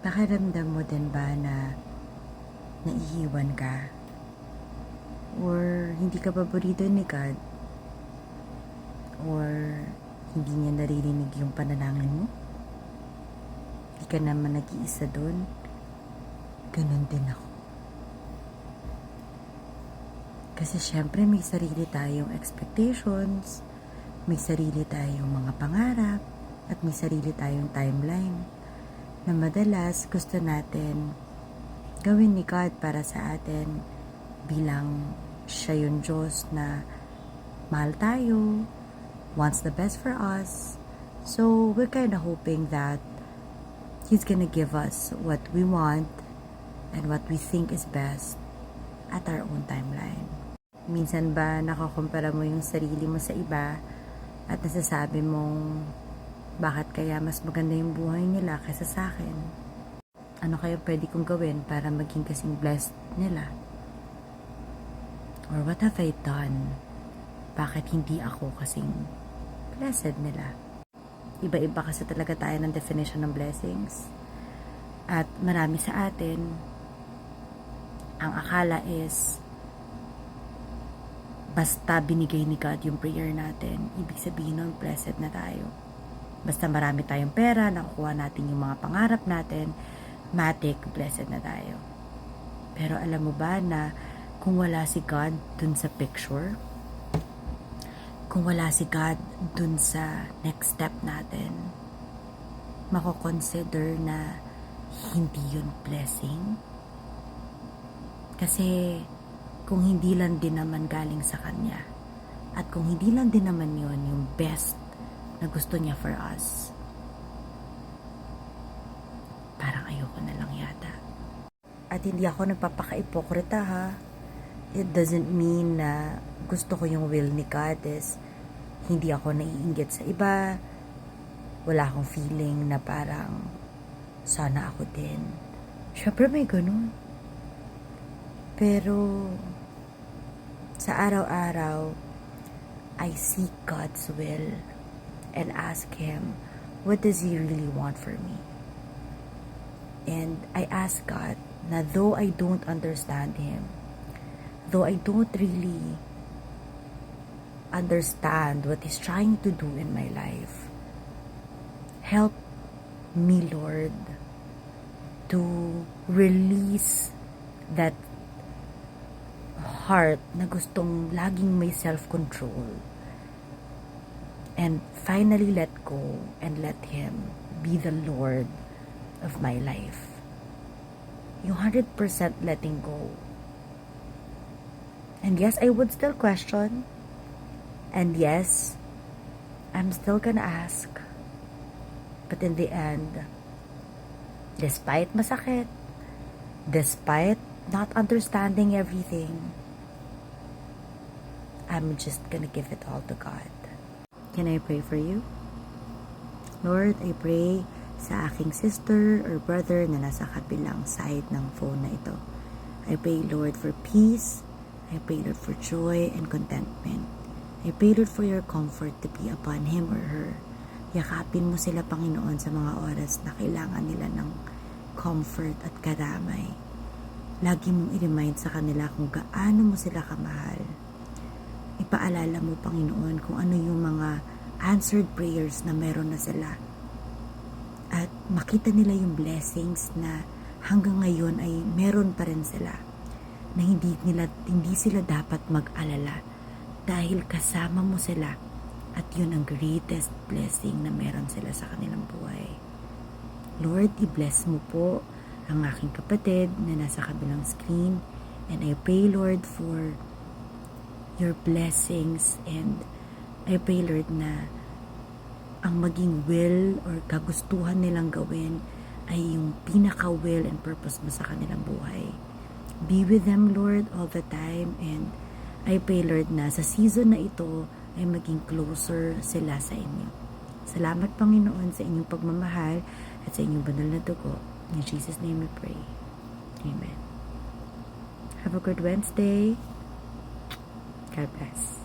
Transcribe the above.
Pakiramdam mo din ba na naiiwan ka? Or hindi ka paborito ni God? Or hindi niya naririnig yung panalangin mo? Hindi ka naman nag-iisa doon? Ganun din ako. Kasi syempre may sarili tayong expectations, may sarili tayong mga pangarap, at may sarili tayong timeline na madalas gusto natin gawin ni God para sa atin bilang siya yung Diyos na mahal tayo, wants the best for us. So we're kind of hoping that He's gonna give us what we want and what we think is best at our own timeline. Minsan ba nakakumpara mo yung sarili mo sa iba at nasasabi mong bakit kaya mas maganda yung buhay nila kaysa sa akin? Ano kaya pwede kong gawin para maging kasing blessed nila? Or what have I done? Bakit hindi ako kasing blessed nila? Iba-iba kasi talaga tayo ng definition ng blessings. At marami sa atin, ang akala is basta binigay ni God yung prayer natin, ibig sabihin nun, blessed na tayo. Basta marami tayong pera, nakukuha natin yung mga pangarap natin, matik, blessed na tayo. Pero alam mo ba na kung wala si God dun sa picture, kung wala si God dun sa next step natin, mako-consider na hindi yun blessing? Kasi kung hindi lang din naman galing sa Kanya, at kung hindi lang din naman yun yung best na gusto niya for us, parang ayoko na lang yata. At hindi ako nagpapaka-ipokrita ha. It doesn't mean na gusto ko yung will ni God is hindi ako naiinggit sa iba. Wala akong feeling na parang sana ako din. Syempre may ganun. Pero sa araw-araw, I seek God's will and ask Him, what does He really want for me? And I ask God na though I don't understand Him, though I don't really understand what He's trying to do in my life, help me, Lord, to release that heart na gustong laging may self-control and finally let go and let Him be the Lord of my life. Yung 100% letting go. And yes, I would still question. And yes, I'm still gonna ask. But in the end, despite masakit, despite not understanding everything, I'm just gonna give it all to God. Can I pray for you? Lord, I pray sa aking sister or brother na nasa kabilang side ng phone na ito. I pray, Lord, for peace. I pray, Lord, for joy and contentment. I pray, Lord, for your comfort to be upon him or her. Yakapin mo sila, Panginoon, sa mga oras na kailangan nila ng comfort at karamay. Lagi mong i-remind sa kanila kung gaano mo sila kamahal. Ipaalala mo, Panginoon, kung ano yung mga answered prayers na meron na sila. At makita nila yung blessings na hanggang ngayon ay meron pa rin sila. Na hindi sila dapat mag-alala dahil kasama mo sila. At yun ang greatest blessing na meron sila sa kanilang buhay. Lord, i-bless mo po ang aking kapatid na nasa kabilang screen. And I pray, Lord, for your blessings. And I pray, Lord, na ang maging will or kagustuhan nilang gawin ay yung pinaka-will and purpose mo sa kanilang buhay. Be with them, Lord, all the time. And I pray, Lord, na sa season na ito ay maging closer sila sa inyo. Salamat, Panginoon, sa inyong pagmamahal at sa inyong banal na dugo. In Jesus' name we pray. Amen. Have a good Wednesday. God bless.